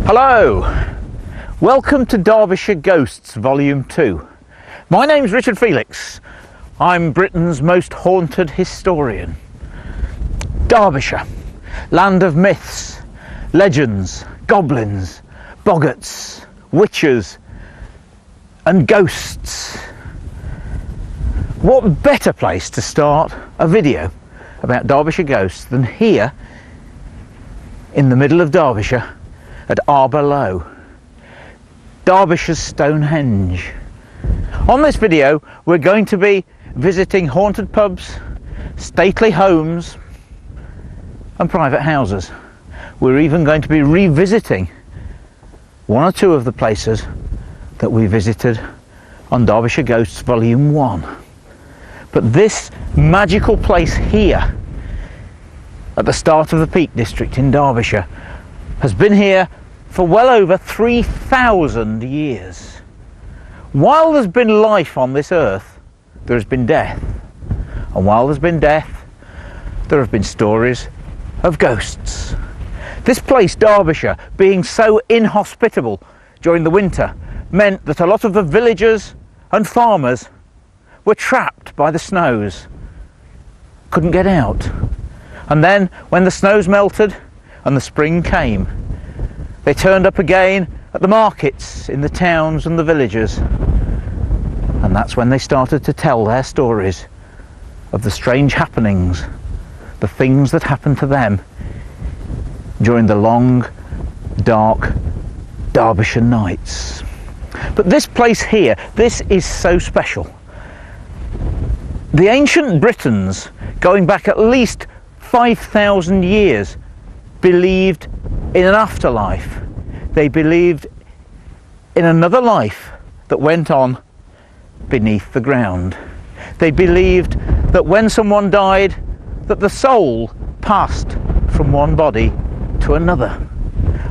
Hello, welcome to Derbyshire Ghosts Volume 2. My name's Richard Felix. I'm Britain's most haunted historian. Derbyshire, land of myths, legends, goblins, boggarts, witches and ghosts. What better place to start a video about Derbyshire ghosts than here in the middle of Derbyshire at Arbor Low, Derbyshire's Stonehenge. On this video we're going to be visiting haunted pubs, stately homes and private houses. We're even going to be revisiting one or two of the places that we visited on Derbyshire Ghosts Volume 1. But this magical place here at the start of the Peak District in Derbyshire has been here for well over 3,000 years. While there's been life on this earth, there has been death. And while there's been death, there have been stories of ghosts. This place, Derbyshire, being so inhospitable during the winter, meant that a lot of the villagers and farmers were trapped by the snows, couldn't get out. And then, when the snows melted and the spring came, they turned up again at the markets in the towns and the villages. And that's when they started to tell their stories of the strange happenings, the things that happened to them during the long, dark Derbyshire nights. But this place here, this is so special. The ancient Britons, going back at least 5,000 years, believed in an afterlife. They believed in another life that went on beneath the ground. They believed that when someone died, that the soul passed from one body to another.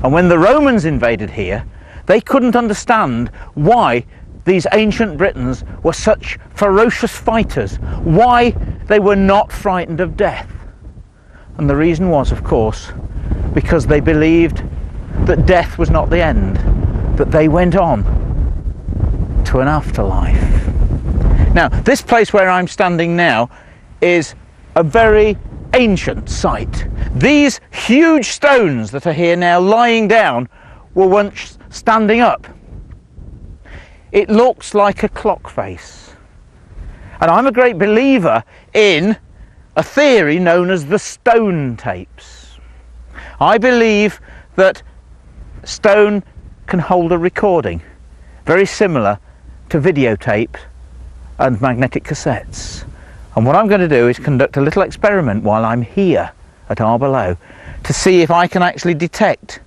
And when the Romans invaded here, they couldn't understand why these ancient Britons were such ferocious fighters, why they were not frightened of death. And the reason was, of course, because they believed that death was not the end, that they went on to an afterlife. Now, this place where I'm standing now is a very ancient site. These huge stones that are here now lying down were once standing up. It looks like a clock face. And I'm a great believer in a theory known as the stone tapes. I believe that stone can hold a recording, very similar to videotape and magnetic cassettes. And what I'm going to do is conduct a little experiment while I'm here at Arbor Low to see if I can actually detect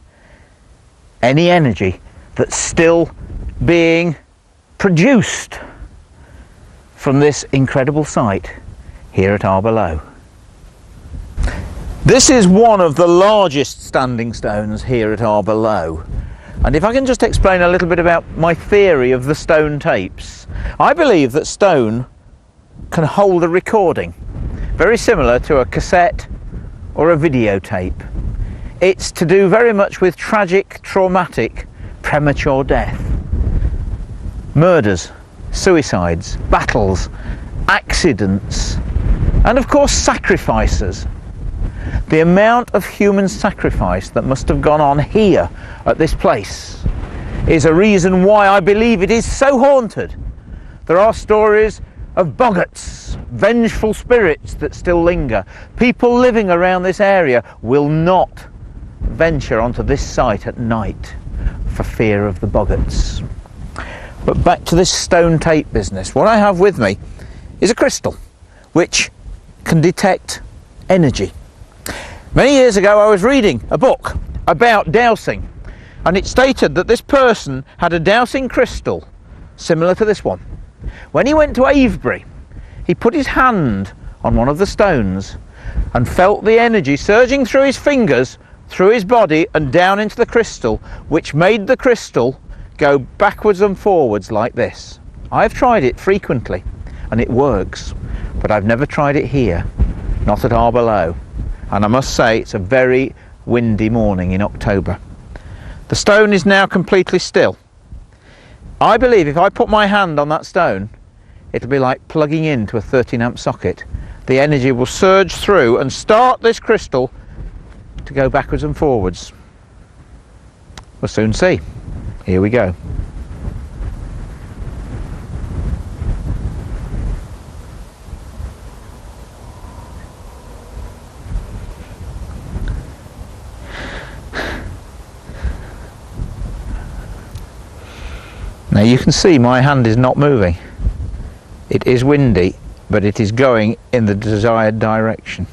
any energy that's still being produced from this incredible site here at Arbor Low. This is one of the largest standing stones here at Arbor Low. And if I can just explain a little bit about my theory of the stone tapes. I believe that stone can hold a recording, very similar to a cassette or a videotape. It's to do very much with tragic, traumatic, premature death. Murders, suicides, battles, accidents, and of course sacrifices. The amount of human sacrifice that must have gone on here at this place is a reason why I believe it is so haunted. There are stories of boggarts, vengeful spirits that still linger. People living around this area will not venture onto this site at night for fear of the boggarts. But back to this stone tape business. What I have with me is a crystal which can detect energy. Many years ago I was reading a book about dowsing, and it stated that this person had a dowsing crystal similar to this one. When he went to Avebury, he put his hand on one of the stones and felt the energy surging through his fingers, through his body and down into the crystal, which made the crystal go backwards and forwards like this. I've tried it frequently and it works, but I've never tried it here, not at Arbor Low. And I must say it's a very windy morning in October. The stone is now completely still. I believe if I put my hand on that stone, it'll be like plugging into a 13 amp socket. The energy will surge through and start this crystal to go backwards and forwards. We'll soon see. Here we go. Now you can see my hand is not moving. It is windy, but it is going in the desired direction.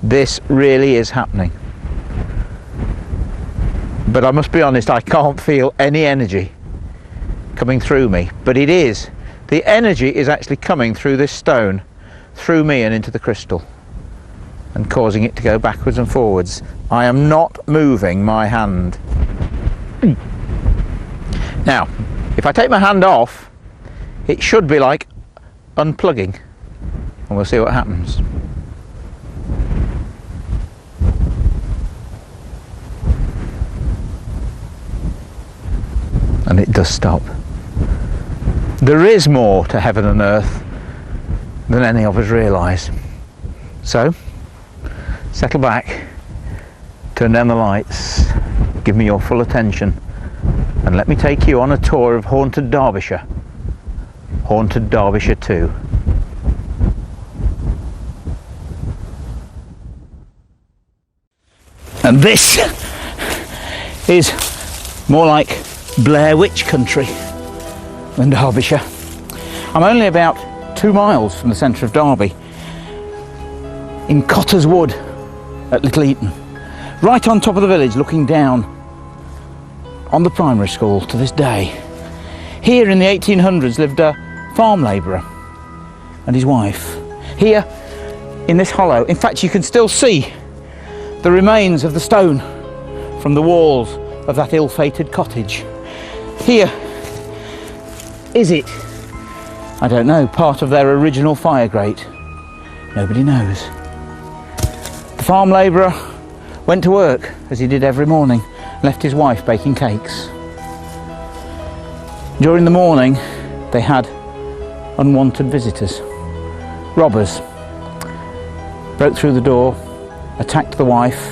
This really is happening. But I must be honest, I can't feel any energy coming through me. But it is. The energy is actually coming through this stone, through me and into the crystal, and causing it to go backwards and forwards. I am not moving my hand. Now, if I take my hand off, it should be like unplugging, and we'll see what happens. And it does stop. There is more to heaven and earth than any of us realise. So, settle back, turn down the lights, give me your full attention, and let me take you on a tour of haunted Derbyshire. Haunted Derbyshire 2. And this is more like Blair Witch country than Derbyshire. I'm only about 2 miles from the centre of Derby, in Cotter's Wood at Little Eaton, right on top of the village, looking down on the primary school to this day. Here in the 1800s lived a farm labourer and his wife. Here in this hollow, in fact you can still see the remains of the stone from the walls of that ill-fated cottage. Here is it, I don't know, part of their original fire grate. Nobody knows. The farm labourer went to work as he did every morning, left his wife baking cakes. During the morning they had unwanted visitors. Robbers broke through the door, attacked the wife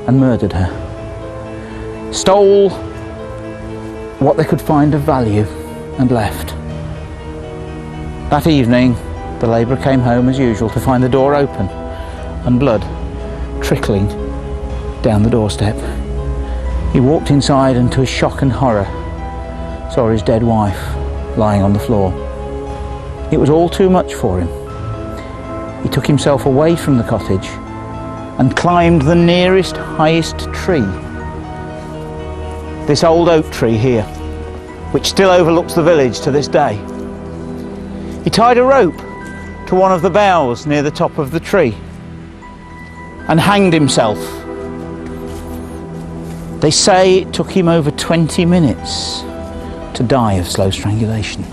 and murdered her. Stole what they could find of value and left. That evening the labourer came home as usual to find the door open and blood trickling down the doorstep. He walked inside and to his shock and horror saw his dead wife lying on the floor. It was all too much for him. He took himself away from the cottage and climbed the nearest highest tree. This old oak tree here, which still overlooks the village to this day. He tied a rope to one of the boughs near the top of the tree and hanged himself. They say it took him over 20 minutes to die of slow strangulation.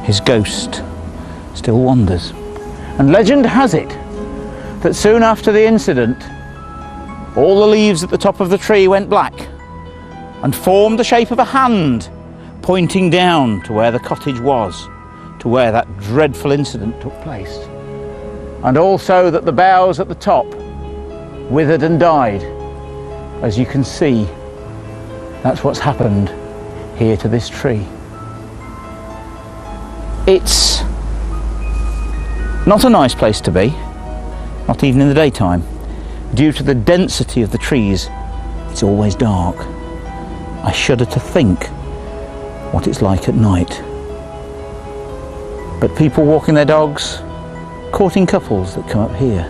His ghost still wanders, and legend has it that soon after the incident all the leaves at the top of the tree went black and formed the shape of a hand pointing down to where the cottage was, to where that dreadful incident took place, and also that the boughs at the top withered and died. As you can see, that's what's happened here to this tree. It's not a nice place to be, not even in the daytime. Due to the density of the trees, it's always dark. I shudder to think what it's like at night. But people walking their dogs, courting couples that come up here,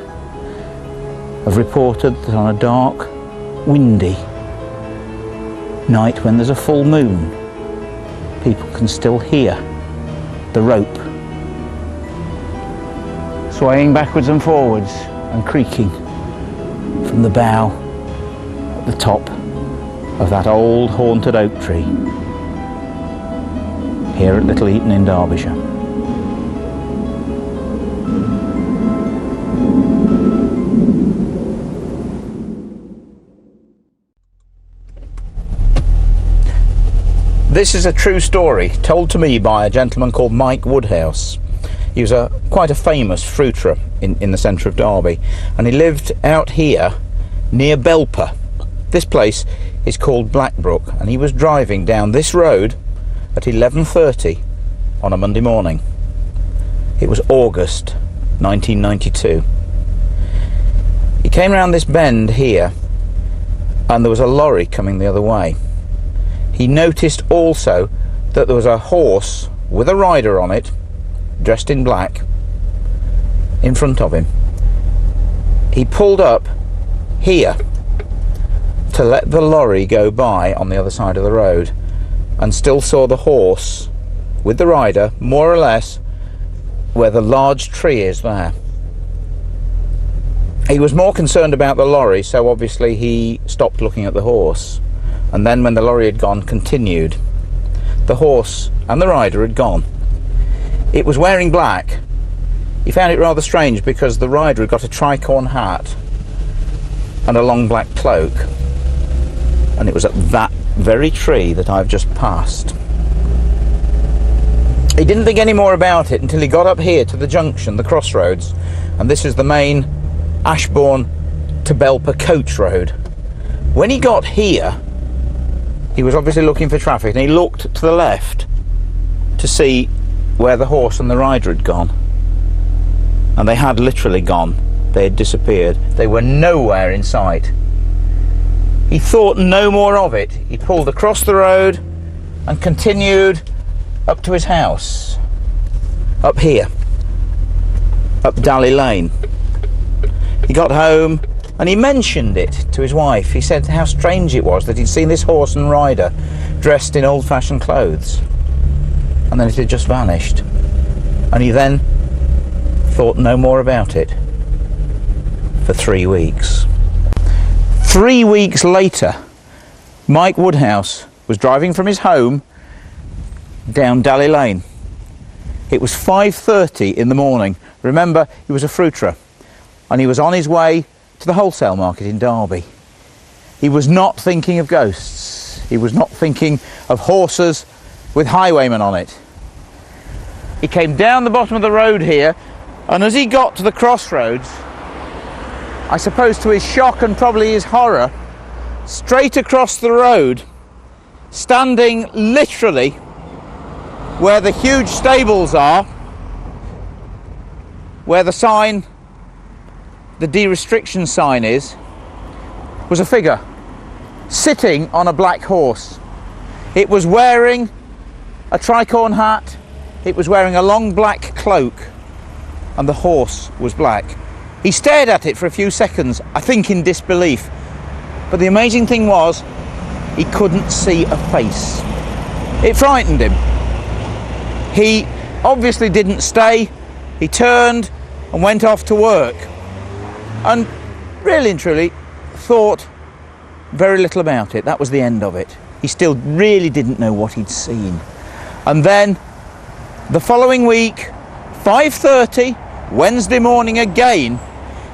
have reported that on a dark, windy night when there's a full moon, people can still hear the rope swaying backwards and forwards and creaking from the bough at the top of that old haunted oak tree here at Little Eaton in Derbyshire. This is a true story told to me by a gentleman called Mike Woodhouse. He was quite a famous fruiterer in the centre of Derby, and he lived out here near Belper. This place is called Blackbrook, and he was driving down this road at 11:30 on a Monday morning. It was August 1992. He came round this bend here, and there was a lorry coming the other way. He noticed also that there was a horse with a rider on it, dressed in black, in front of him. He pulled up here to let the lorry go by on the other side of the road, and still saw the horse with the rider more or less where the large tree is there. He was more concerned about the lorry, so obviously he stopped looking at the horse, and then when the lorry had gone, continued. The horse and the rider had gone. It was wearing black. He found it rather strange because the rider had got a tricorn hat and a long black cloak, and it was at that very tree that I've just passed. He didn't think any more about it until he got up here to the junction, the crossroads, and this is the main Ashbourne to Belper coach road. When he got here, he was obviously looking for traffic, and he looked to the left to see where the horse and the rider had gone, and they had literally gone. They had disappeared. They were nowhere in sight. He thought no more of it. He pulled across the road and continued up to his house, up here, up Dally Lane. He got home and he mentioned it to his wife. He said how strange it was that he'd seen this horse and rider dressed in old-fashioned clothes, and then it had just vanished. And he then thought no more about it for 3 weeks. 3 weeks later, Mike Woodhouse was driving from his home down Dally Lane. It was 5:30 in the morning. Remember, he was a fruiterer, and he was on his way to the wholesale market in Derby. He was not thinking of ghosts. He was not thinking of horses with highwaymen on it. He came down the bottom of the road here, and as he got to the crossroads, I suppose to his shock and probably his horror, straight across the road, standing literally where the huge stables are, where the sign, the de-restriction sign is, was a figure sitting on a black horse. It was wearing a tricorn hat, it was wearing a long black cloak, and the horse was black. He stared at it for a few seconds, I think in disbelief, but the amazing thing was he couldn't see a face. It frightened him. He obviously didn't stay. He turned and went off to work, and really and truly thought very little about it. That was the end of it. He still really didn't know what he'd seen. And then the following week, 5:30, Wednesday morning again,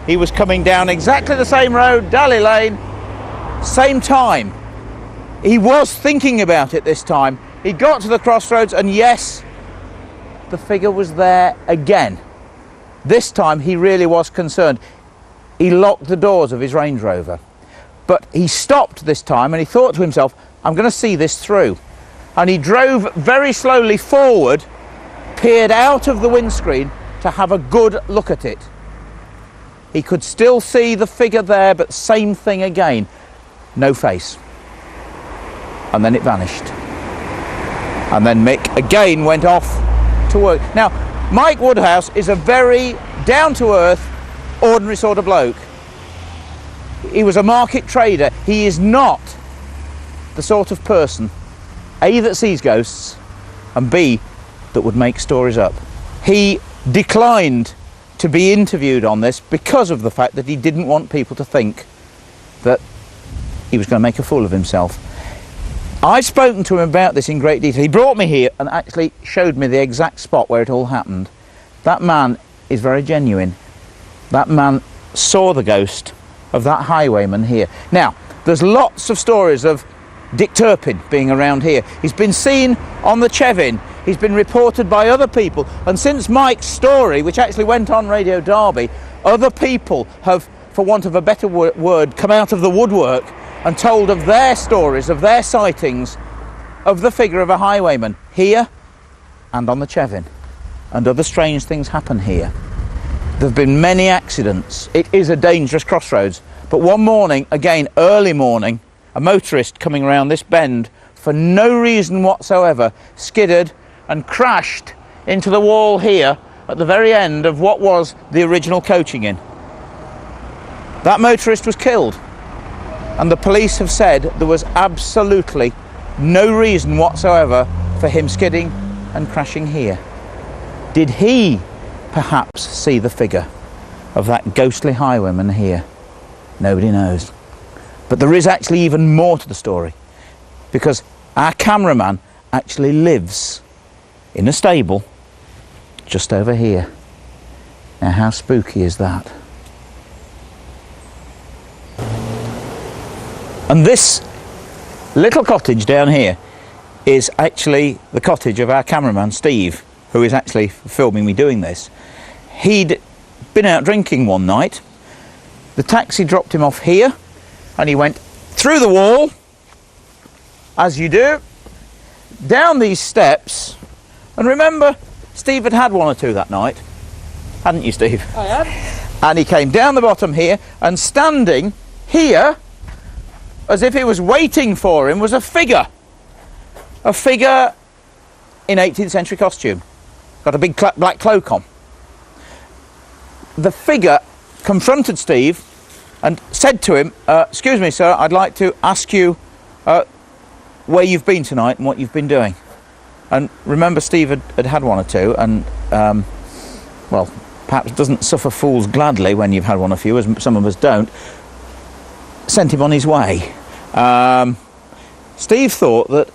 he was coming down exactly the same road, Dally Lane, same time. He was thinking about it this time. He got to the crossroads, and yes, the figure was there again. This time he really was concerned. He locked the doors of his Range Rover, but he stopped this time and he thought to himself, I'm going to see this through. And he drove very slowly forward, peered out of the windscreen to have a good look at it. He could still see the figure there, but same thing again, no face. And then it vanished. And then Mick again went off to work. Now, Mike Woodhouse is a very down-to-earth, ordinary sort of bloke. He was a market trader. He is not the sort of person, A, that sees ghosts, and B, that would make stories up. He declined to be interviewed on this because of the fact that he didn't want people to think that he was going to make a fool of himself. I've spoken to him about this in great detail. He brought me here and actually showed me the exact spot where it all happened. That man is very genuine. That man saw the ghost of that highwayman here. Now, there's lots of stories of Dick Turpin being around here. He's been seen on the Chevin. He's been reported by other people. And since Mike's story, which actually went on Radio Derby, other people have, for want of a better word, come out of the woodwork and told of their stories, of their sightings, of the figure of a highwayman here and on the Chevin. And other strange things happen here. There have been many accidents. It is a dangerous crossroads. But one morning, again early morning, a motorist coming around this bend for no reason whatsoever skidded and crashed into the wall here at the very end of what was the original coaching inn. That motorist was killed, and the police have said there was absolutely no reason whatsoever for him skidding and crashing here. Did he perhaps see the figure of that ghostly highwayman here? Nobody knows. But there is actually even more to the story, because our cameraman actually lives in a stable just over here. Now, how spooky is that? And this little cottage down here is actually the cottage of our cameraman Steve, who is actually filming me doing this. He'd been out drinking one night. The taxi dropped him off here, and he went through the wall, as you do, down these steps. And remember, Steve had had one or two that night, hadn't you, Steve? I had. And he came down the bottom here, and standing here, as if it was waiting for him, was a figure. A figure in 18th century costume. Got a big black cloak on. The figure confronted Steve and said to him, excuse me, sir, I'd like to ask you where you've been tonight and what you've been doing. And remember, Steve had one or two, and well, perhaps doesn't suffer fools gladly when you've had one or few, as some of us don't. Sent him on his way. Steve thought that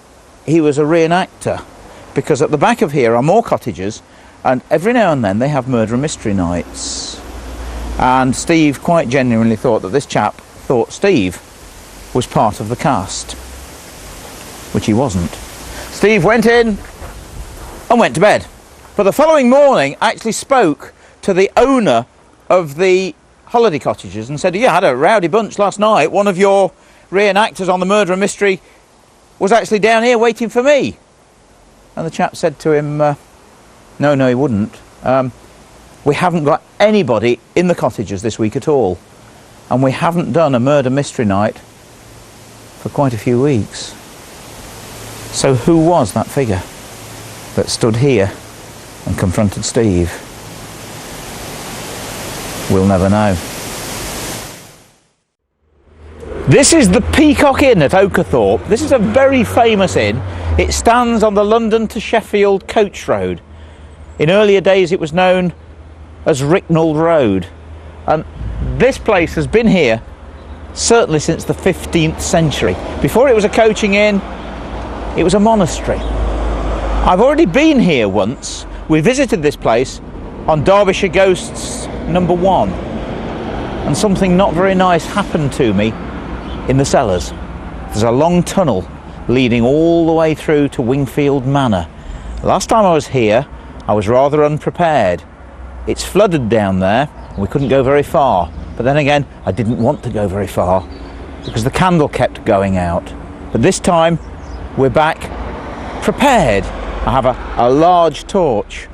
he was a reenactor, because at the back of here are more cottages, and every now and then they have murder and mystery nights. And Steve quite genuinely thought that this chap thought Steve was part of the cast, which he wasn't. Steve went in and went to bed. But the following morning actually spoke to the owner of the holiday cottages and said, yeah, I had a rowdy bunch last night. One of your reenactors on the murder and mystery was actually down here waiting for me. And the chap said to him, no, he wouldn't. We haven't got anybody in the cottages this week at all. And we haven't done a murder mystery night for quite a few weeks. So who was that figure that stood here and confronted Steve? We'll never know. This is the Peacock Inn at Oakerthorpe. This is a very famous inn. It stands on the London to Sheffield coach road. In earlier days it was known as Ricknell Road. And this place has been here certainly since the 15th century. Before it was a coaching inn, it was a monastery. I've already been here once. We visited this place on Derbyshire Ghosts #1, and something not very nice happened to me in the cellars. There's a long tunnel leading all the way through to Wingfield Manor. Last time I was here, I was rather unprepared. It's flooded down there, and we couldn't go very far. But then again, I didn't want to go very far because the candle kept going out. But this time, we're back prepared. I have a large torch,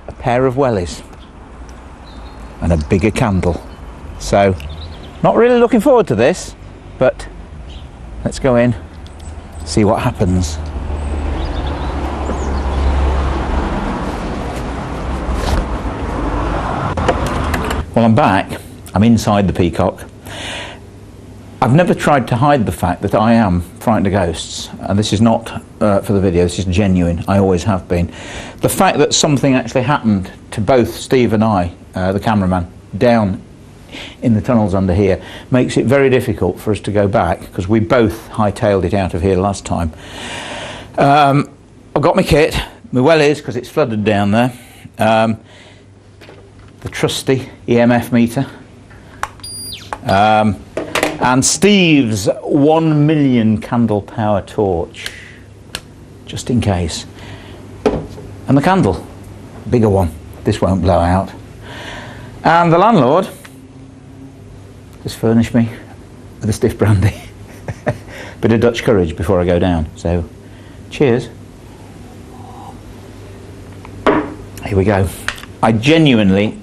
a pair of wellies, and a bigger candle. So, not really looking forward to this, but let's go in, see what happens. Well, I'm back. I'm inside the Peacock. I've never tried to hide the fact that I am frightened of ghosts, and this is not for the video, this is genuine. I always have been. The fact that something actually happened to both Steve and I, the cameraman, down in the tunnels under here, makes it very difficult for us to go back, because we both hightailed it out of here last time. I've got my kit, my wellies, because it's flooded down there, the trusty EMF meter, and Steve's 1 million candle power torch, just in case. And the candle, bigger one, this won't blow out. And the landlord just furnished me with a stiff brandy. Bit of Dutch courage before I go down. So, cheers. Here we go. I genuinely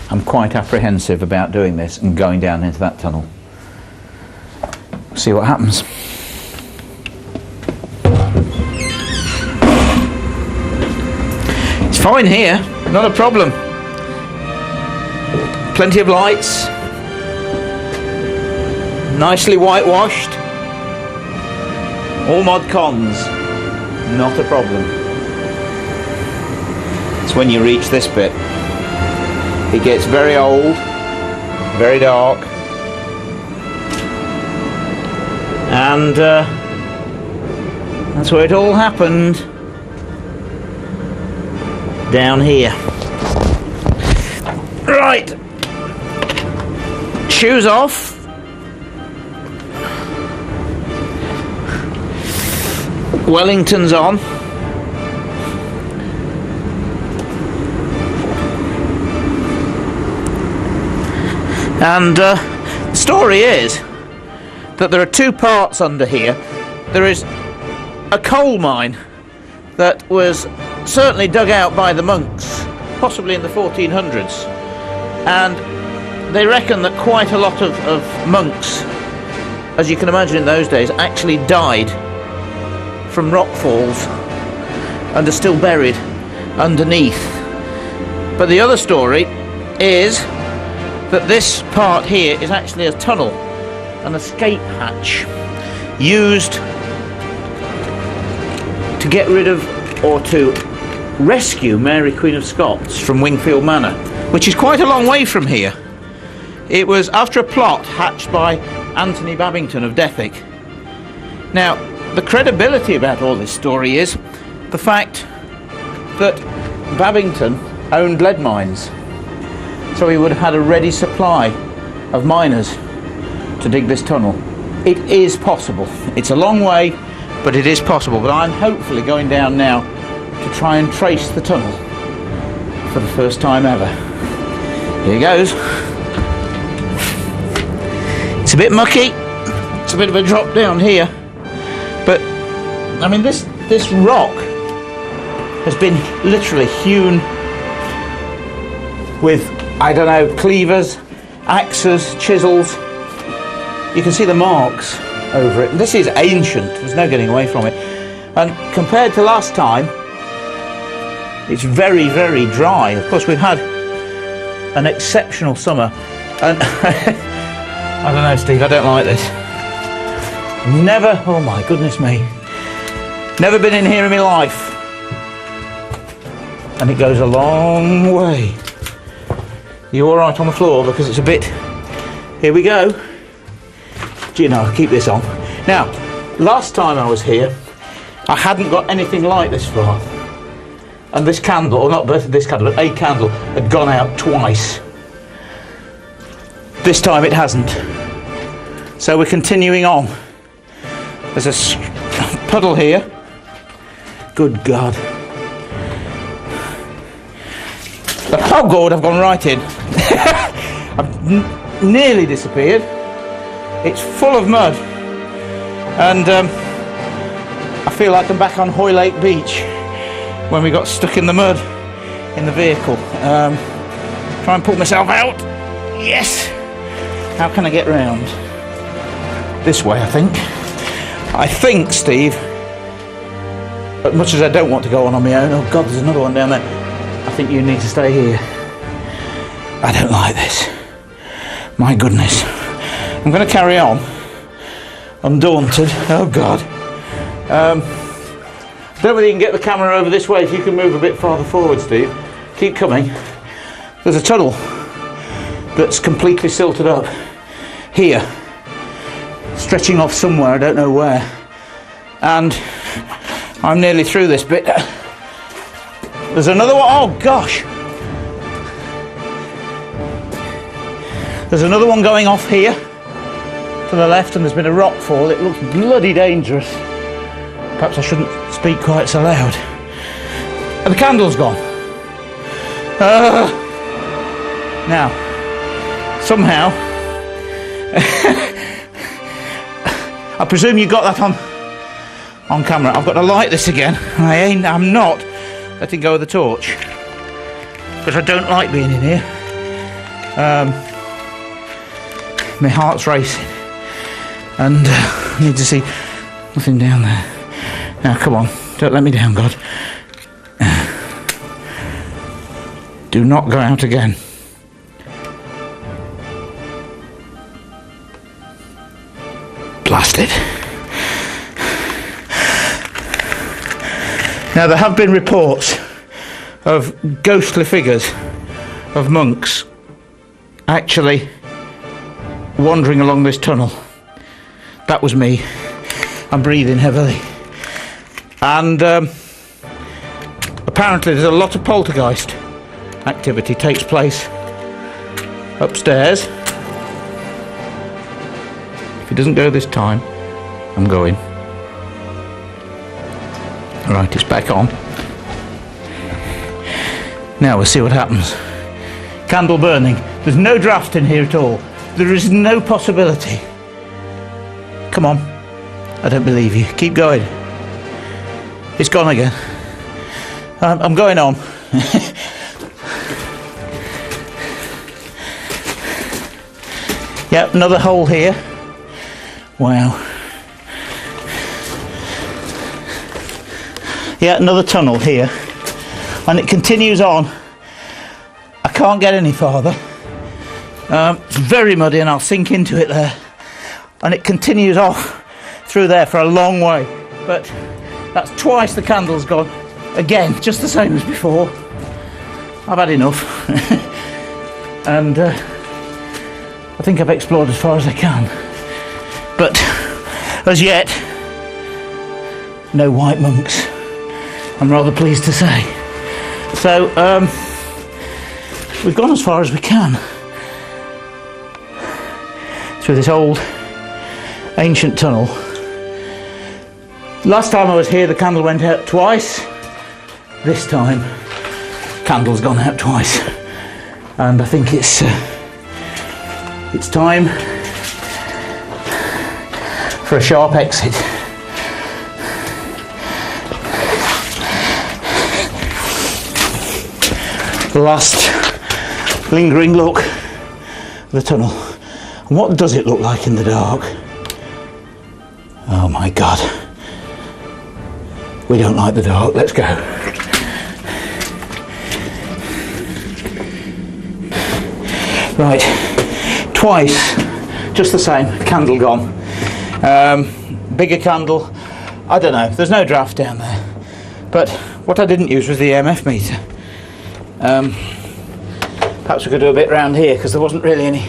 am quite apprehensive about doing this and going down into that tunnel. See what happens. It's fine here, not a problem. Plenty of lights, nicely whitewashed, all mod cons, not a problem. It's when you reach this bit, it gets very old, very dark, and that's where it all happened, down here. Right, shoes off. Wellington's on. And the story is that there are two parts under here. There is a coal mine that was certainly dug out by the monks, possibly in the 1400s. And they reckon that quite a lot of monks, as you can imagine in those days, actually died from rock falls and are still buried underneath. But the other story is that this part here is actually a tunnel, an escape hatch used to get rid of, or to rescue, Mary Queen of Scots from Wingfield Manor, which is quite a long way from here. It was after a plot hatched by Anthony Babington of Dethick. Now, the credibility about all this story is the fact that Babington owned lead mines, so he would have had a ready supply of miners to dig this tunnel. It is possible. It's a long way, but it is possible. But I'm hopefully going down now to try and trace the tunnel for the first time ever. Here goes. It's a bit mucky. It's a bit of a drop down here. But, I mean, this rock has been literally hewn with, I don't know, cleavers, axes, chisels. You can see the marks over it. This is ancient. There's no getting away from it. And compared to last time, it's very, very dry. Of course, we've had an exceptional summer. And I don't know, Steve, I don't like this. Never, oh my goodness me, never been in here in my life. And it goes a long way. You all right on the floor? Because it's a bit, here we go. Do you know, I'll keep this on. Now, last time I was here, I hadn't got anything like this far. And this candle, or not this candle, a candle had gone out twice. This time it hasn't. So we're continuing on. There's a puddle here. Good God. Oh God, I've gone right in. I've nearly disappeared. It's full of mud. And I feel like I'm back on Hoylake Beach when we got stuck in the mud in the vehicle. Try and pull myself out. Yes. How can I get round? This way, I think. I think, Steve, as much as I don't want to go on my own, oh God, there's another one down there. I think you need to stay here. I don't like this. My goodness. I'm going to carry on. Undaunted. Oh God. I don't know whether you can get the camera over this way. If you can move a bit farther forward, Steve. Keep coming. There's a tunnel that's completely silted up here, stretching off somewhere, I don't know where. And I'm nearly through this bit. There's another one. Oh gosh. There's another one going off here. to the left and there's been a rock fall. It looks bloody dangerous. Perhaps I shouldn't speak quite so loud. And the candle's gone. Now, somehow, I presume you got that on camera. I've got to light this again. I'm not letting go of the torch because I don't like being in here. My heart's racing and I need to see nothing down there. Now come on, don't let me down, God. Do not go out again. Blast it. Now there have been reports of ghostly figures of monks actually wandering along this tunnel. That was me. I'm breathing heavily. And apparently there's a lot of poltergeist activity takes place upstairs. If it doesn't go this time, I'm going. Right, it's back on. Now we'll see what happens. Candle burning. There's no draft in here at all. There is no possibility. Come on. I don't believe you. Keep going. It's gone again. I'm going on. Yep, another hole here. Wow. Yeah, another tunnel here. And it continues on. I can't get any farther. It's very muddy and I'll sink into it there. And it continues off through there for a long way. But that's twice the candle's gone. Again, just the same as before. I've had enough. And I think I've explored as far as I can. But as yet, no white monks. I'm rather pleased to say. So, we've gone as far as we can through this old ancient tunnel. Last time I was here the candle went out twice. This time candle's gone out twice, and I think it's time for a sharp exit. The last lingering look at the tunnel. And what does it look like in the dark? Oh my God. We don't like the dark. Let's go. Right. Twice. Just the same. Candle gone. Bigger candle. I don't know. There's no draft down there. But what I didn't use was the EMF meter. Perhaps we could do a bit round here because there wasn't really any.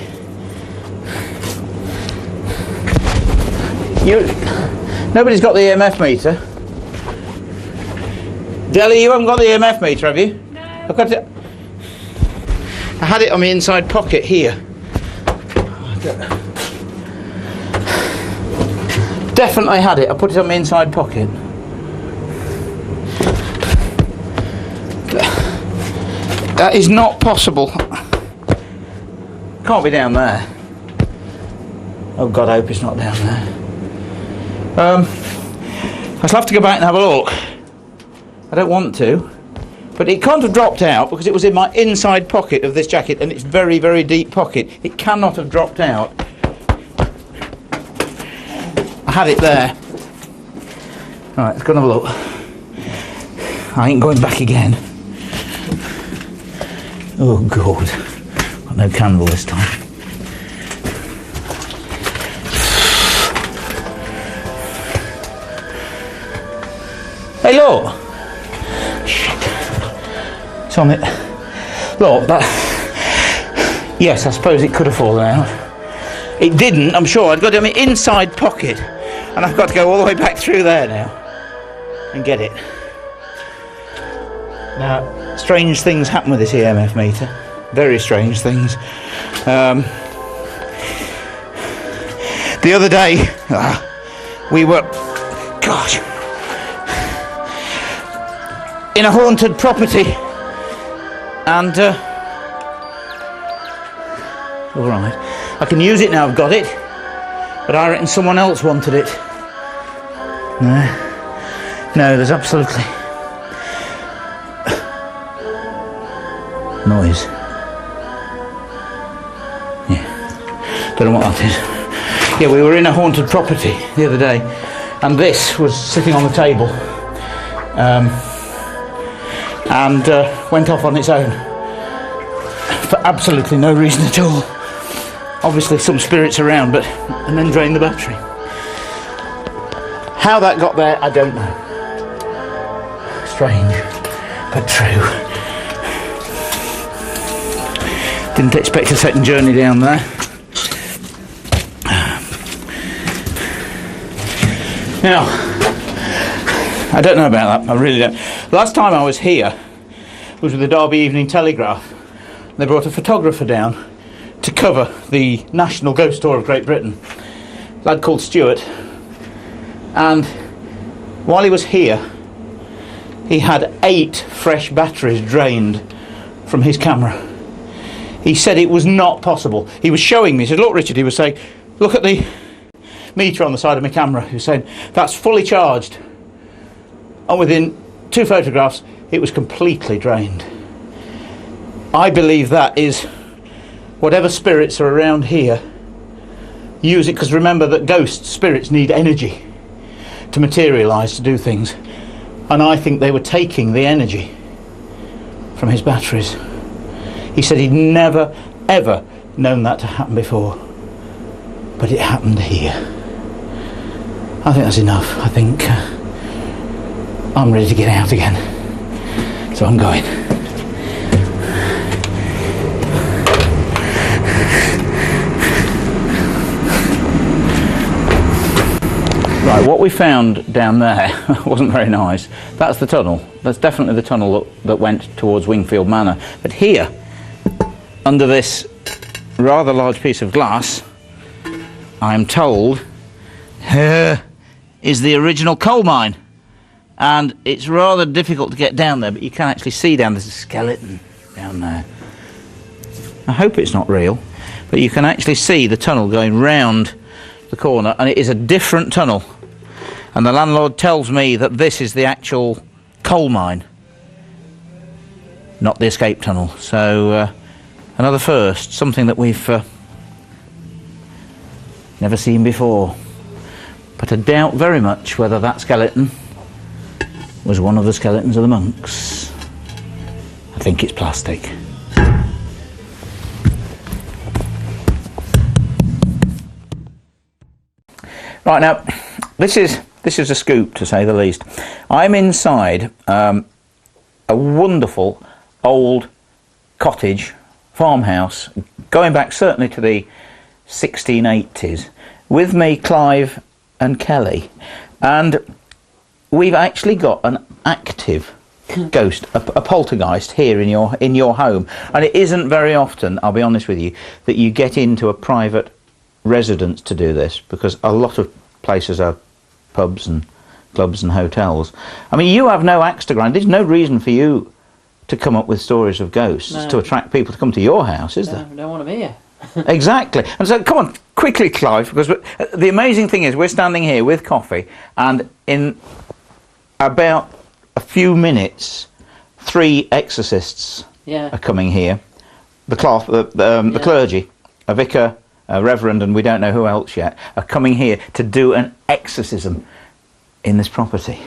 Nobody's got the EMF meter. Deli, you haven't got the EMF meter, have you? No. I've got it. I had it on my inside pocket here. Definitely had it. I put it on my inside pocket. That is not possible. Can't be down there. Oh God, I hope it's not down there. I shall have to go back and have a look. I don't want to, but it can't have dropped out because it was in my inside pocket of this jacket, and it's very, very deep pocket. It cannot have dropped out. I had it there. Right, let's go and have a look. I ain't going back again. Oh God, got no candle this time. Hey look! Shit. It's on it. Look, that... Yes, I suppose it could have fallen out. It didn't, I'm sure. I'd got it in my inside pocket. And I've got to go all the way back through there now. And get it. Now, strange things happen with this EMF meter. Very strange things. The other day, we were, gosh, in a haunted property, and all right, I can use it now. I've got it, but I reckon someone else wanted it. No, there's absolutely noise. Yeah, don't know what that is. Yeah, we were in a haunted property the other day, and this was sitting on the table, and went off on its own for absolutely no reason at all. Obviously some spirits around, and then drained the battery. How that got there, I don't know. Strange, but true. Didn't expect a second journey down there. Now, I don't know about that, I really don't. Last time I was here was with the Derby Evening Telegraph. They brought a photographer down to cover the National Ghost Tour of Great Britain. A lad called Stuart. And while he was here, he had 8 fresh batteries drained from his camera. He said it was not possible. He was showing me, he said, look Richard, he was saying, look at the meter on the side of my camera. He was saying, that's fully charged. And within 2 photographs, it was completely drained. I believe that is whatever spirits are around here, use it, because remember that ghosts, spirits need energy to materialise, to do things. And I think they were taking the energy from his batteries. He said he'd never, ever known that to happen before. But it happened here. I think that's enough. I think I'm ready to get out again. So I'm going. Right, what we found down there wasn't very nice. That's the tunnel. That's definitely the tunnel that went towards Wingfield Manor. But here, under this rather large piece of glass, I'm told, is the original coal mine. And it's rather difficult to get down there, but you can actually see down, there's a skeleton down there. I hope it's not real, but you can actually see the tunnel going round the corner, and it is a different tunnel. And the landlord tells me that this is the actual coal mine, not the escape tunnel. So another first, something that we've never seen before. But I doubt very much whether that skeleton was one of the skeletons of the monks. I think it's plastic. Right, now this is a scoop, to say the least. I'm inside a wonderful old cottage farmhouse going back certainly to the 1680s. With me, Clive and Kelly, and we've actually got an active ghost, a poltergeist here in your home. And it isn't very often, I'll be honest with you, that you get into a private residence to do this, because a lot of places are pubs and clubs and hotels. I mean, you have no axe to grind. There's no reason for you to come up with stories of ghosts to attract people to come to your house, is there? I don't want them here. Exactly. And so come on, quickly, Clive, because the amazing thing is we're standing here with coffee, and in about a few minutes 3 exorcists are coming here. The clergy, a vicar, a reverend, and we don't know who else yet, are coming here to do an exorcism in this property.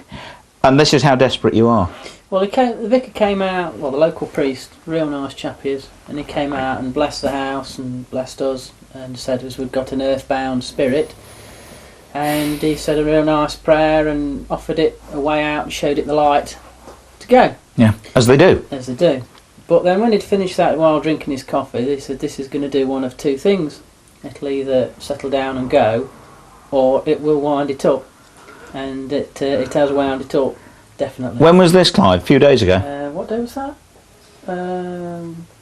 And this is how desperate you are. Well, the vicar came out, well, the local priest, real nice chap he is, and he came out and blessed the house and blessed us and said as we've got an earthbound spirit. And he said a real nice prayer and offered it a way out and showed it the light to go. Yeah, as they do. As they do. But then when he'd finished that while drinking his coffee, he said this is going to do one of 2 things. It'll either settle down and go, or it will wind it up. And it has wound it up, definitely. When was this, Clive? A few days ago? What day was that?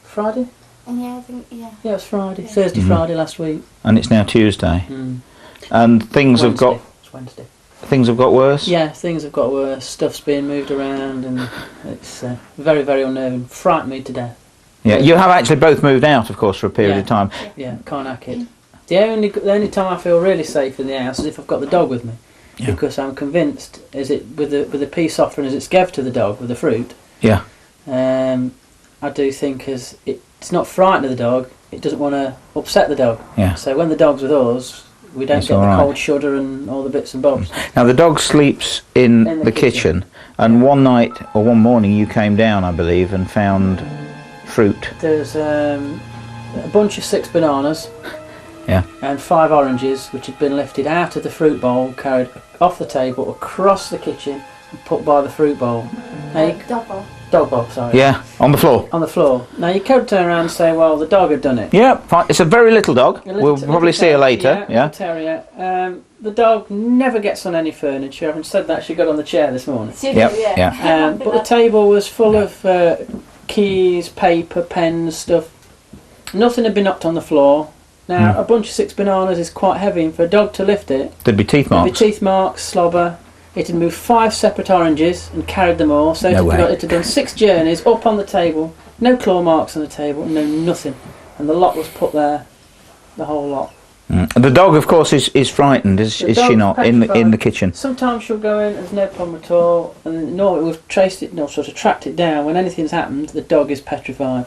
Friday? Yeah, I think, yeah. Yeah, it was Friday. Thursday, Friday last week. And it's now Tuesday. And things have got It's Wednesday. things have got worse. Yeah, things have got worse. Stuff's being moved around, and it's very, very unnerving. Frightened me to death. Yeah, you have actually both moved out, of course, for a period of time. Yeah, can't hack it. The only time I feel really safe in the house is if I've got the dog with me, because I'm convinced, is it with the peace offering as it's gave to the dog with the fruit. Yeah. I do think it's not frightened of the dog. It doesn't want to upset the dog. Yeah. So when the dog's with us, we don't get the cold shudder and all the bits and bobs. Now the dog sleeps in the kitchen, and one night or one morning you came down, I believe, and found fruit. There's a bunch of 6 bananas. Yeah. And 5 oranges, which had been lifted out of the fruit bowl, carried off the table, across the kitchen, and put by the fruit bowl. Dog bowl, sorry. Yeah, on the floor. On the floor. Now you could turn around and say, well, the dog had done it. Yeah, fine. It's a very little dog. We'll probably see her later. Yeah. Terrier. The dog never gets on any furniture. Having said that, she got on the chair this morning. Yeah. But the table was full of keys, paper, pens, stuff. Nothing had been knocked on the floor. Now, a bunch of 6 bananas is quite heavy, and for a dog to lift it... There'd be teeth marks. There'd be teeth marks, slobber. It had moved 5 separate oranges and carried them all, so it had done 6 journeys up on the table, no claw marks on the table, no nothing. And the lot was put there, the whole lot. And the dog, of course, is frightened, is she not, in the kitchen? Sometimes she'll go in, there's no problem at all, and normally we've traced it, sort of tracked it down. When anything's happened, the dog is petrified.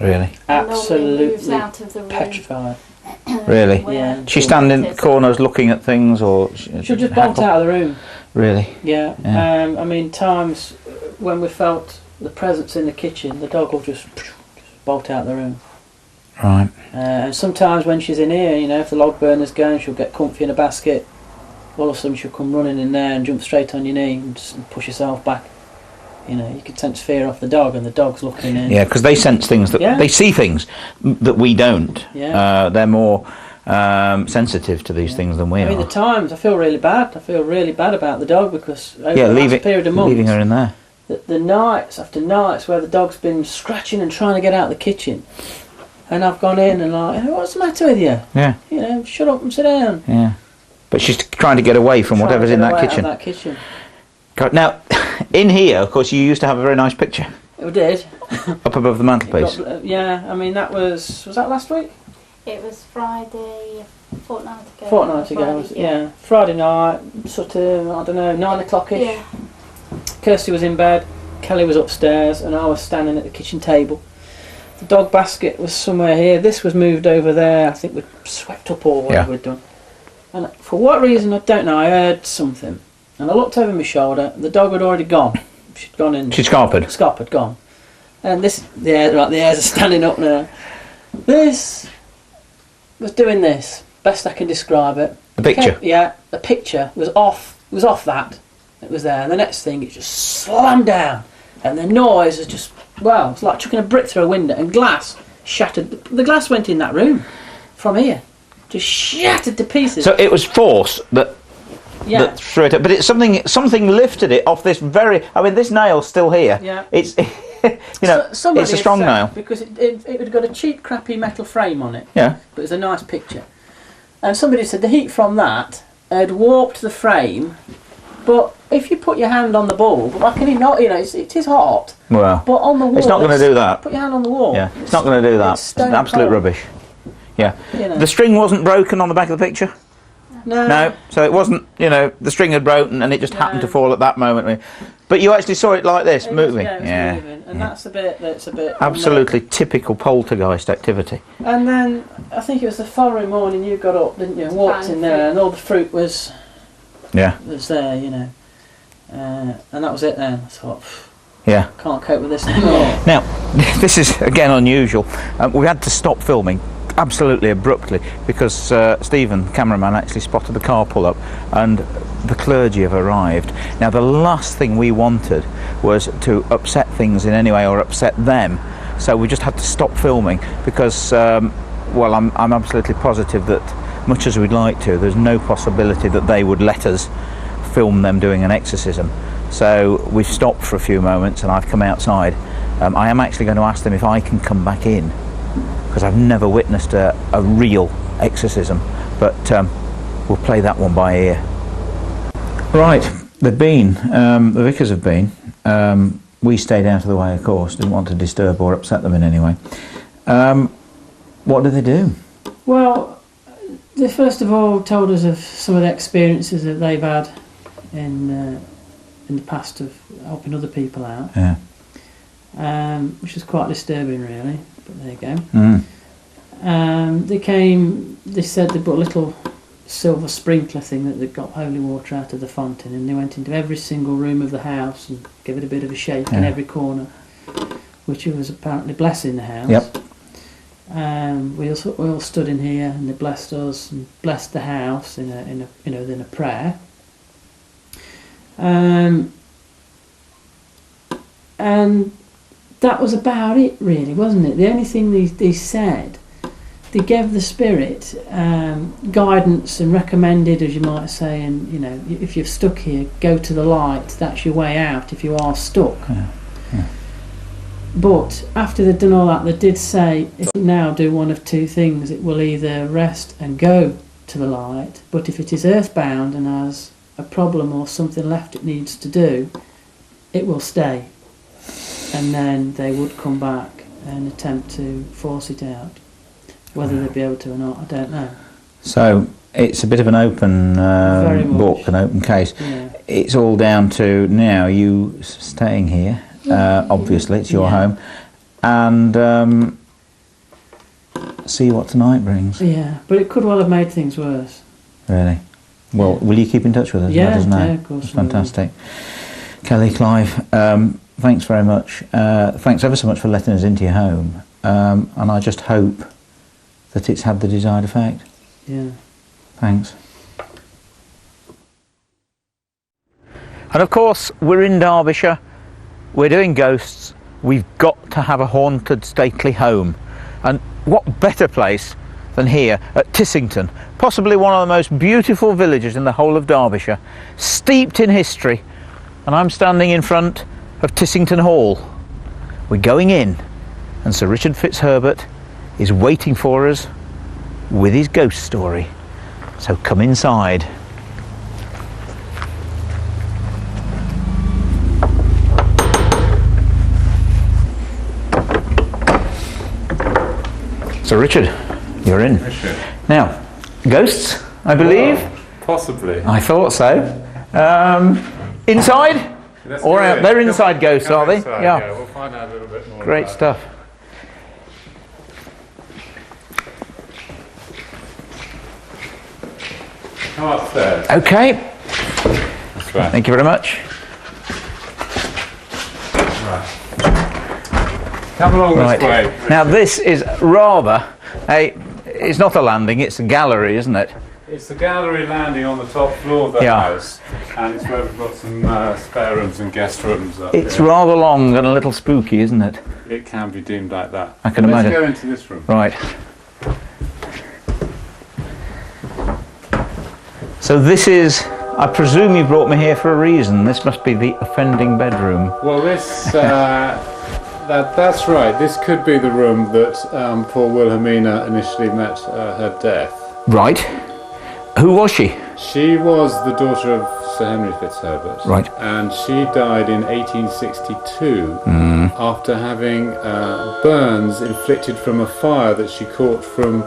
Really? Absolutely petrified. Really? Yeah. She stand in corners looking at things, or she'll just bolt out of the room. Really? Yeah. I mean, times when we felt the presence in the kitchen, the dog will just bolt out of the room. Right. And sometimes when she's in here, if the log burner's going, she'll get comfy in a basket. All of a sudden she'll come running in there and jump straight on your knee and just push herself back. You can sense fear off the dog, and the dog's looking in. Yeah, because they sense things they see things that we don't. Yeah. They're more sensitive to these things than we are. I mean, the times I feel really bad. I feel really bad about the dog because over the last period of months, leaving her in there. The nights after nights where the dog's been scratching and trying to get out of the kitchen, and I've gone in and like, hey, what's the matter with you? Yeah. Shut up and sit down. Yeah. But she's trying to get away from whatever's in that kitchen. Now, in here, of course, you used to have a very nice picture. We did. Up above the mantelpiece. I mean, that was that last week? It was Friday, fortnight ago. Friday night, sort of, I don't know, 9 o'clock-ish. Yeah. Kirsty was in bed, Kelly was upstairs, and I was standing at the kitchen table. The dog basket was somewhere here. This was moved over there. I think we'd swept up or whatever we'd done. And for what reason, I don't know, I heard something. And I looked over my shoulder, the dog had already gone. She'd gone in. She'd scarpered. Scarp had gone. And the hairs are standing up now. This was doing this, best I can describe it. The picture? The picture was off that. It was there. And the next thing, it just slammed down. And the noise was just, it's like chucking a brick through a window, and glass shattered. The glass went in that room from here. Just shattered to pieces. So it was force that threw it up, but it's something lifted it off this this nail's still here. Yeah. It's it's a strong nail because it had got a cheap, crappy metal frame on it. Yeah. But it was a nice picture, and somebody said the heat from that had warped the frame. But if you put your hand on the bulb, why can it not? It is hot. Well, but on the wall, it's not going to do that. Put your hand on the wall. Yeah, it's not going to do that. It's absolute cold. rubbish. Yeah. The string wasn't broken on the back of the picture. No, so it wasn't, the string had broken and it just happened to fall at that moment. But you actually saw it like this, moving. Moving. And that's the bit that's a bit... Absolutely typical poltergeist activity. And then, I think it was the following morning you got up, didn't you, and walked in there, and all the fruit was there, and that was it then. I thought, can't cope with this anymore. Now, this is, again, unusual. We had to stop filming absolutely abruptly because Stephen, cameraman, actually spotted the car pull up and the clergy have arrived. Now the last thing we wanted was to upset things in any way or upset them, so we just had to stop filming because I'm absolutely positive that much as we'd like to, there's no possibility that they would let us film them doing an exorcism. So we've stopped for a few moments and I've come outside. I am actually going to ask them if I can come back in, because I've never witnessed a real exorcism, but we'll play that one by ear. Right, they've been, the vicars have been. We stayed out of the way, of course, didn't want to disturb or upset them in any way. What did they do? Well, they first of all told us of some of the experiences that they've had in the past of helping other people out. Yeah. Which was quite disturbing, really. But there you go. They said they brought a little silver sprinkler thing that they got holy water out of the fountain, and they went into every single room of the house and gave it a bit of a shake in every corner, which was apparently blessing the house. Yep. We all stood in here, and they blessed us and blessed the house in a prayer. And that was about it, really, wasn't it? The only thing they said, they gave the spirit guidance and recommended, as you might say, and if you're stuck here, go to the light. That's your way out if you are stuck. Yeah. But after they'd done all that, they did say, if you now do one of two things, it will either rest and go to the light, but if it is earthbound and has a problem or something left it needs to do, it will stay. And then they would come back and attempt to force it out. Whether they'd be able to or not, I don't know. So it's a bit of an open book, an open case. Yeah. It's all down to now you staying here. Obviously, it's your home, and see what tonight brings. Yeah, but it could well have made things worse. Really? Well, will you keep in touch with us? Yeah, let us know. yeah, of course. That's fantastic. Kelly, Clive, thanks very much. Thanks ever so much for letting us into your home, and I just hope that it's had the desired effect. Yeah. Thanks. And of course, we're in Derbyshire. We're doing ghosts. We've got to have a haunted, stately home. And what better place than here at Tissington, possibly one of the most beautiful villages in the whole of Derbyshire, steeped in history. And I'm standing in front of Tissington Hall. We're going in, and Sir Richard Fitzherbert is waiting for us with his ghost story. So come inside. So Richard, you're in. Richard. Now, ghosts, I believe? Well, possibly. I thought so. Inside? Let's Or go out? in. They're inside ghosts, Come are they? inside, yeah, we'll find out a little bit more. Great about stuff. it. Come upstairs. Okay, That's right. thank you very much. Right. Come along Right. this way. Now this is rather it's not a landing, it's a gallery, isn't it? It's the gallery landing on the top floor of the Yeah. house, and it's where we've got some spare rooms and guest rooms up It's here. rather long and a little spooky, isn't it? It can be deemed like that. I can Let's imagine. go into this room. Right. So this is, I presume you brought me here for a reason. This must be the offending bedroom. Well, this that's right. This could be the room that poor Wilhelmina initially met her death. Right. Who was she? She was the daughter of Sir Henry Fitzherbert. Right. And she died in 1862 after having burns inflicted from a fire that she caught from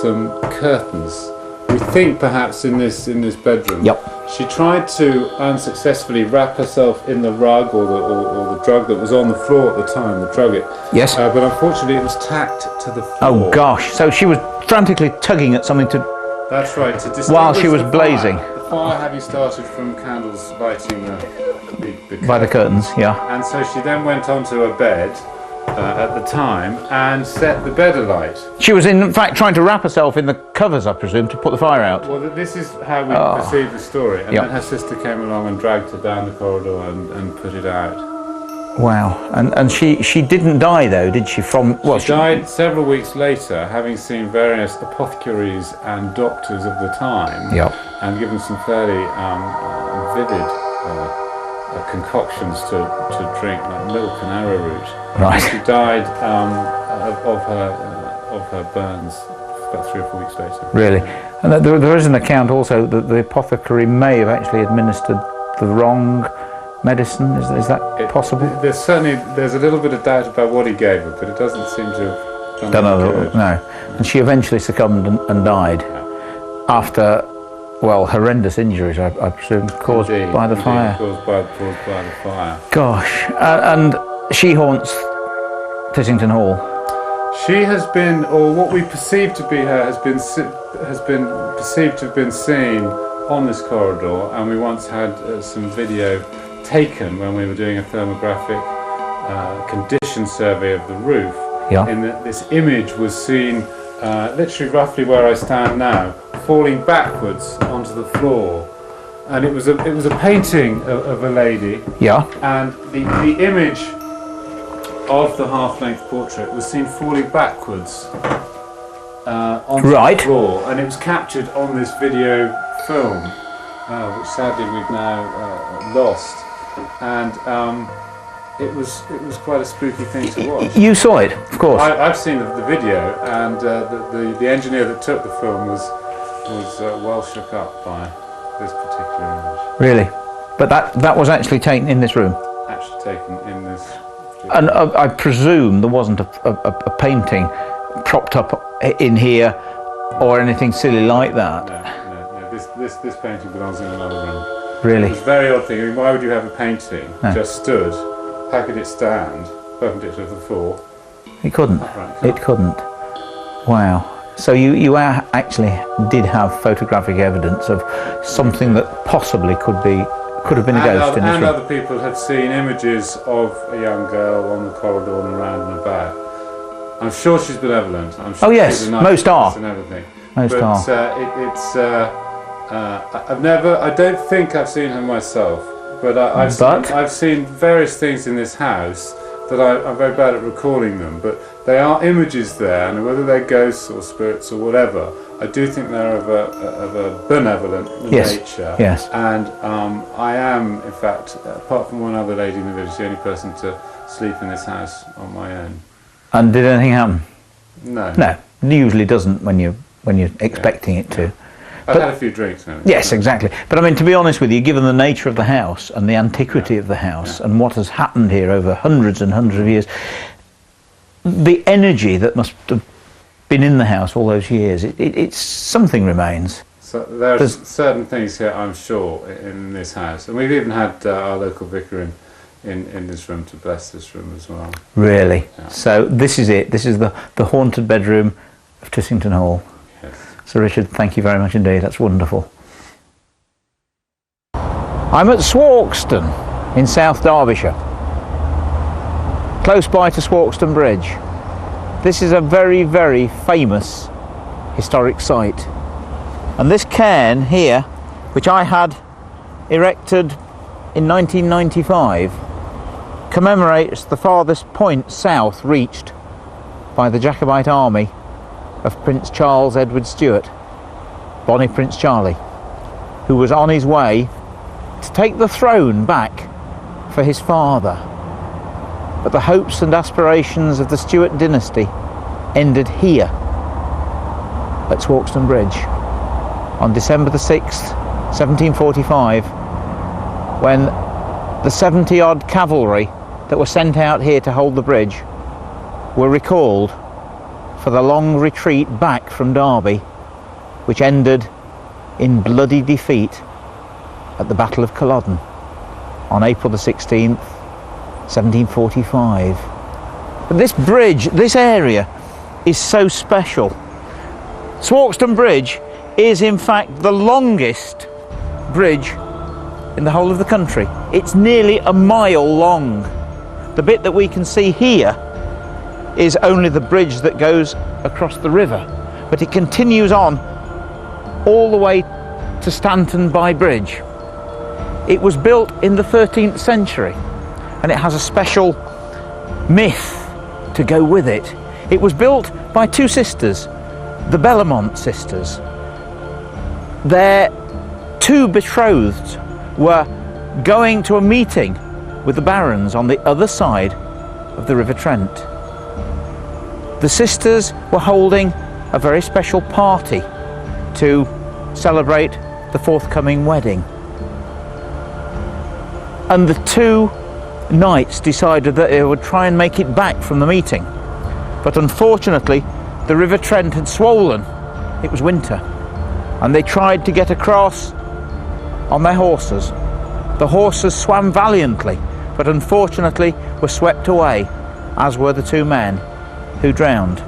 some curtains. We think perhaps in this bedroom. Yep. She tried to unsuccessfully wrap herself in the rug or the drug that was on the floor at the time, the drugget. Yes. But unfortunately it was tacked to the floor. Oh gosh, so she was frantically tugging at something to... That's right, to distinguish While she was the blazing. Fire, the fire having started from candles lighting the by the curtains, yeah. And so she then went onto her bed at the time and set the bed alight. She was in fact trying to wrap herself in the covers, I presume, to put the fire out. Well, this is how we perceive the story. And Yep. then her sister came along and dragged her down the corridor and put it out. Wow. And she didn't die though, did she? She died several weeks later, having seen various apothecaries and doctors of the time, Yep. and given some fairly vivid concoctions to drink, like milk and arrowroot. Right. She died of her burns about 3 or 4 weeks later. Really? And there is an account also that the apothecary may have actually administered the wrong medicine. Is that possible? There's a little bit of doubt about what he gave her, but it doesn't seem to have done any good. No. And she eventually succumbed and died after, well, horrendous injuries, I presume, caused by the fire. Caused by the fire. Gosh. And she haunts Tittington Hall. She has been, or what we perceive to be her, has been perceived to have been seen on this corridor, and we once had some video taken when we were doing a thermographic condition survey of the roof. Yeah. In that this image was seen literally roughly where I stand now, falling backwards onto the floor, and it was a painting of a lady. Yeah. And the image of the half-length portrait was seen falling backwards onto the floor, and it was captured on this video film, which sadly we've now lost. And it was quite a spooky thing to watch. You saw it, of course. I've seen the video, and the engineer that took the film was well shook up by this particular image. Really? But that was actually taken in this room? Actually taken in this. And I presume there wasn't a painting propped up in here or anything silly like that? No. This painting belongs in another room. Really? It's a very odd thing. I mean, why would you have a painting just stood, how could it stand perpendicular to the floor? It couldn't. Right, It couldn't. Wow. So you actually did have photographic evidence of something that possibly could have been a ghost in this room. And other people have seen images of a young girl on the corridor and around and about. I'm sure she's benevolent. I'm sure she's a nice most are. And everything. Most are. I don't think I've seen her myself, but I've seen various things in this house that I'm very bad at recalling them, but there are images there, and whether they're ghosts or spirits or whatever, I do think they're of a benevolent nature. Yes. And I am, in fact, apart from one other lady in the village, the only person to sleep in this house on my own. And did anything happen? No. No. It usually doesn't when you're expecting it to. I've had a few drinks now. Yes, exactly. But I mean, to be honest with you, given the nature of the house and the antiquity of the house and what has happened here over hundreds and hundreds of years, the energy that must have been in the house all those years, it's something remains. So there's certain things here, I'm sure, in this house, and we've even had our local vicar in this room to bless this room as well. Really? Yeah. So this is it. This is the haunted bedroom of Tittington Hall. Yes. Sir Richard, thank you very much indeed. That's wonderful. I'm at Swarkston in South Derbyshire, close by to Swarkston Bridge. This is a very, very famous historic site. And this cairn here, which I had erected in 1995, commemorates the farthest point south reached by the Jacobite army of Prince Charles Edward Stuart, Bonnie Prince Charlie, who was on his way to take the throne back for his father. But the hopes and aspirations of the Stuart dynasty ended here at Swarkston Bridge on December the 6th, 1745, when the 70-odd cavalry that were sent out here to hold the bridge were recalled for the long retreat back from Derby, which ended in bloody defeat at the Battle of Culloden on April the 16th, 1745. But this bridge, this area, is so special. Swarkston Bridge is in fact the longest bridge in the whole of the country. It's nearly a mile long. The bit that we can see here is only the bridge that goes across the river, but it continues on all the way to Stanton by Bridge. It was built in the 13th century, and it has a special myth to go with it. It was built by two sisters, the Bellamont sisters. Their two betrothed were going to a meeting with the barons on the other side of the River Trent. The sisters were holding a very special party to celebrate the forthcoming wedding. And the two knights decided that they would try and make it back from the meeting. But unfortunately, the River Trent had swollen. It was winter. And they tried to get across on their horses. The horses swam valiantly, but unfortunately were swept away, as were the two men who drowned.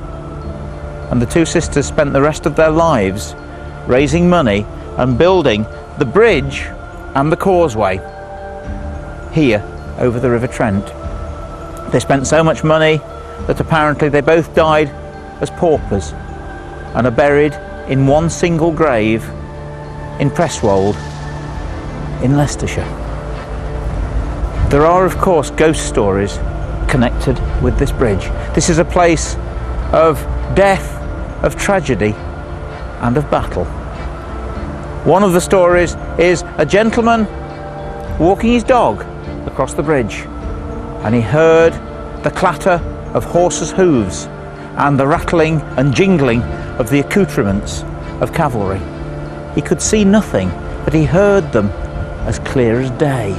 And the two sisters spent the rest of their lives raising money and building the bridge and the causeway here over the River Trent. They spent so much money that apparently they both died as paupers and are buried in one single grave in Presswold in Leicestershire. There are, of course, ghost stories connected with this bridge. This is a place of death, of tragedy, and of battle. One of the stories is a gentleman walking his dog across the bridge, and he heard the clatter of horses' hooves and the rattling and jingling of the accoutrements of cavalry. He could see nothing, but he heard them as clear as day.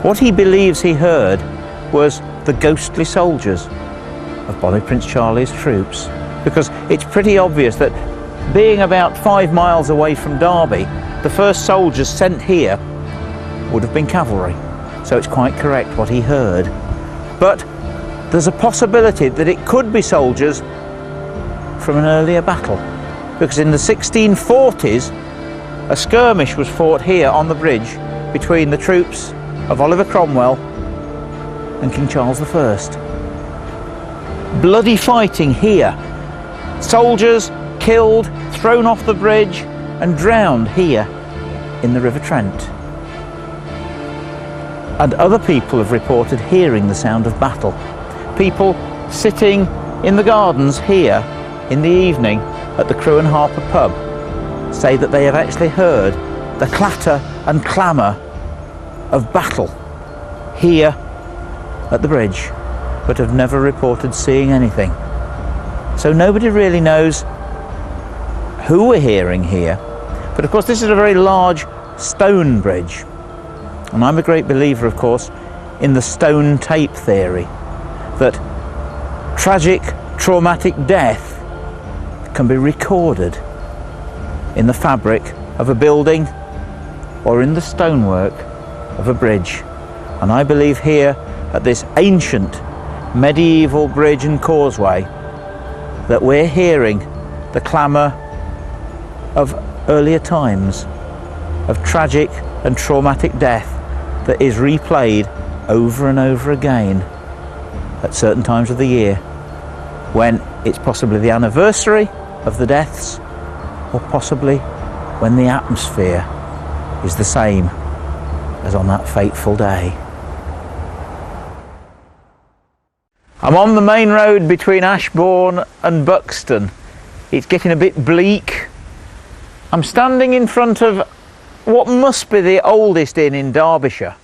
What he believes he heard was the ghostly soldiers of Bonnie Prince Charlie's troops, because it's pretty obvious that, being about 5 miles away from Derby, the first soldiers sent here would have been cavalry. So it's quite correct what he heard. But there's a possibility that it could be soldiers from an earlier battle, because in the 1640s a skirmish was fought here on the bridge between the troops of Oliver Cromwell and King Charles I. Bloody fighting here. Soldiers killed, thrown off the bridge and drowned here in the River Trent. And other people have reported hearing the sound of battle. People sitting in the gardens here in the evening at the Crewe and Harper pub say that they have actually heard the clatter and clamour of battle here at the bridge, but have never reported seeing anything. So nobody really knows who we're hearing here. But of course this is a very large stone bridge, and I'm a great believer, of course, in the stone tape theory, that tragic, traumatic death can be recorded in the fabric of a building or in the stonework of a bridge. And I believe here at this ancient medieval bridge and causeway that we're hearing the clamour of earlier times, of tragic and traumatic death that is replayed over and over again at certain times of the year, when it's possibly the anniversary of the deaths, or possibly when the atmosphere is the same as on that fateful day. I'm on the main road between Ashbourne and Buxton. It's getting a bit bleak. I'm standing in front of what must be the oldest inn in Derbyshire.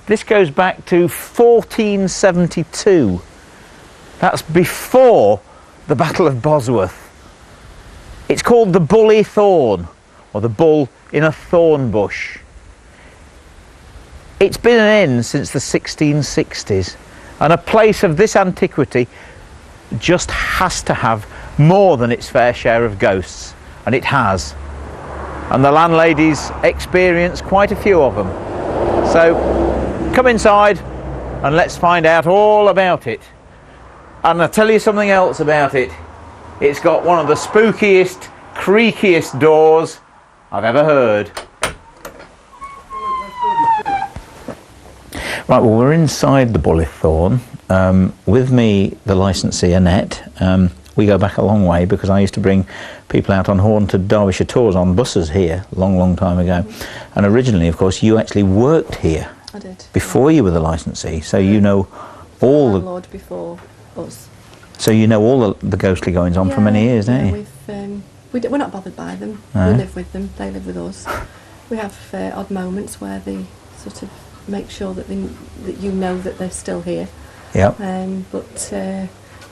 This goes back to 1472. That's before the Battle of Bosworth. It's called the Bully Thorn, or the Bull in a Thorn Bush. It's been an inn since the 1660s, and a place of this antiquity just has to have more than its fair share of ghosts, and it has. And the landladies experience quite a few of them. So come inside and let's find out all about it. And I'll tell you something else about it. It's got one of the spookiest, creakiest doors I've ever heard. Right, well, we're inside the Bullithorn. With me, the licensee Annette. We go back a long way because I used to bring people out on haunted Derbyshire tours on buses here a long, long time ago. And originally, of course, you actually worked here. I did. Before you were the licensee, so you know all the landlord before us. So you know all the ghostly goings on for many years, don't you? We're not bothered by them. No. We live with them. They live with us. We have odd moments where they sort of make sure that you know that they're still here. Yep. But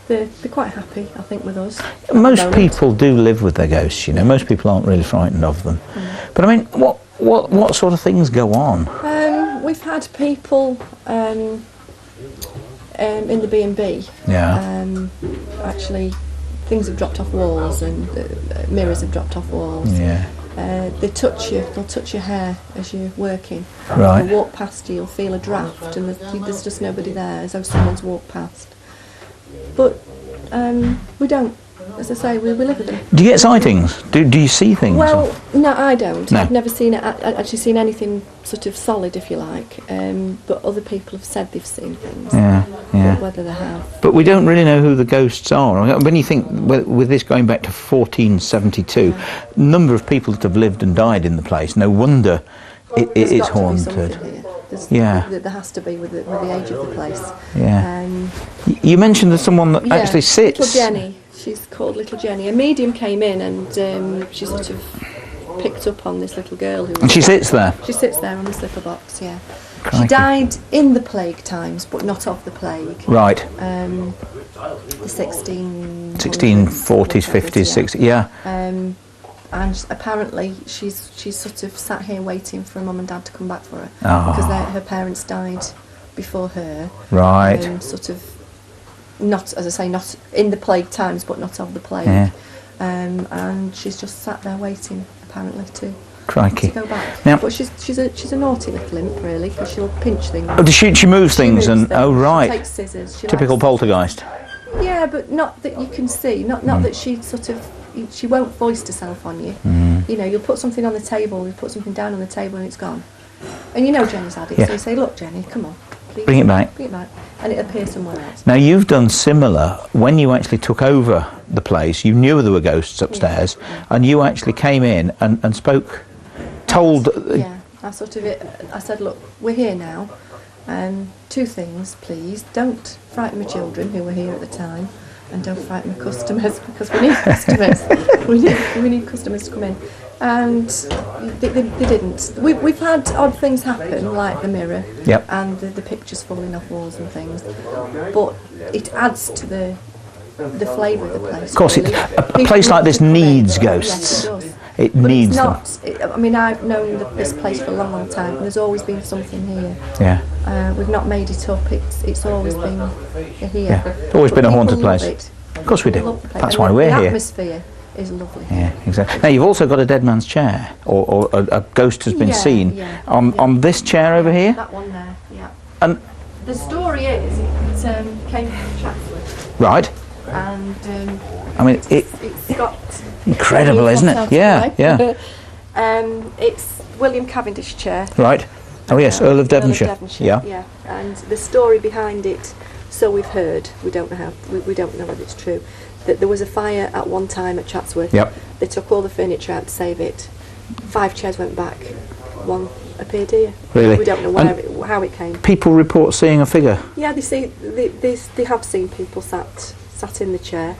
they're quite happy, I think, with us. at the Most moment. people do live with their ghosts, you know. Most people aren't really frightened of them. But I mean, what sort of things go on? We've had people in the B&B. Yeah. Actually, things have dropped off walls and mirrors have dropped off walls. Yeah. They touch you. They'll touch your hair as you're working. Right. They'll walk past you. You'll feel a draft, and there's just nobody there, as though someone's walked past. But we don't. As I say, we live with them. Do you get sightings? Do you see things? Well, no, I don't. No. I've never seen it. Actually, seen anything sort of solid, if you like. But other people have said they've seen things. Yeah. Yeah. But whether they have. But we don't really know who the ghosts are. When you think, with this going back to 1472, number of people that have lived and died in the place, no wonder There's it's got to be haunted. something here. Yeah. There has to be with the age of the place. Yeah. You mentioned there's someone that Yeah, actually sits. Little Jenny. She's called Little Jenny. A medium came in and she sort of picked up on this little girl who. And she sits there. She sits there on this little box. Yeah. Crikey. She died in the plague times, but not of the plague. Right. The 1640s, 1640s, 50s, 60s. Yeah. And apparently she's sort of sat here waiting for Mum and Dad to come back for her because her parents died before her. Right. Sort of not, as I say, not in the plague times, but not of the plague. Yeah. And she's just sat there waiting, apparently, to Crikey. go back. Now- but she's a naughty little imp, really, because she'll pinch things. Oh, she moves things She moves and things. oh She right. takes scissors. She Typical likes- poltergeist. Yeah, but not that you can see. Not that she sort of. She won't foist herself on you. You know, you'll put something on the table, you put something down on the table, and it's gone. And you know Jenny's had it, Yeah. so you say, "Look, Jenny, come on, please, Bring it back. bring it back," and it appears somewhere else. Now you've done similar when you actually took over the place. You knew there were ghosts upstairs, and you actually came in and spoke, told. Yeah, I sort of. I said, "Look, we're here now. Two things, please. Don't frighten my children who were here at the time, and don't frighten my customers because we need customers. we need customers to come in." And they didn't. We've had odd things happen, like the mirror Yep. and the pictures falling off walls and things. But it adds to the flavour of the place. Of course, really. a place like this needs ghosts. Yes, it does. It But needs it's them. not. I mean, I've known this place for a long, long time, and there's always been something here. Yeah. We've not made it up. It's always been here. Yeah. It's always been a But haunted people love place. it. Of course we do. People love the place. That's And why the we're here. atmosphere is lovely. Yeah, exactly. Now you've also got a dead man's chair, or a ghost has been Yeah, seen yeah, on this chair over here. That one there. Yeah. And The story is it came from Chatsworth, right. and I mean, it's got incredible, isn't it? Yeah, yeah. It's William Cavendish chair. Right. Oh yes, Earl of Devonshire. Yeah. Yeah, and the story behind it, so we've heard, we don't know how, we don't know whether it's true, that there was a fire at one time at Chatsworth. Yep. They took all the furniture out to save it. 5 chairs went back, one appeared here. Really? We don't know how it came. People report seeing a figure. Yeah, they have seen people sat in the chair.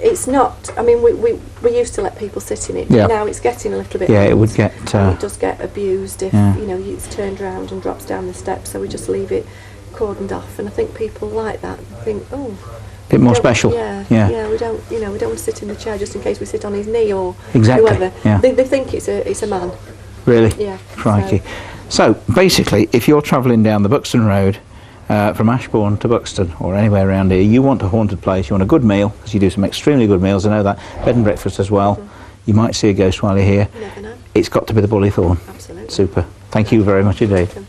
It's not. I mean, we used to let people sit in it. Yeah. Now it's getting a little bit. Yeah, it old, would get. and it does get abused if Yeah. it's turned around and drops down the steps. So we just leave it cordoned off, and I think people like that. They think, oh, Bit more we don't- special. Yeah, Yeah. We don't want to sit in the chair just in case we sit on his knee or Exactly, whoever. yeah. They think it's a man. Really. Yeah. Crikey. So basically, if you're travelling down the Buxton Road from Ashbourne to Buxton or anywhere around here, you want a haunted place, you want a good meal, because you do some extremely good meals, I know that, bed and breakfast as well. You might see a ghost while you're here. You never know. It's got to be the Bully Thorn. Absolutely. Super. Thank you very much indeed. Welcome.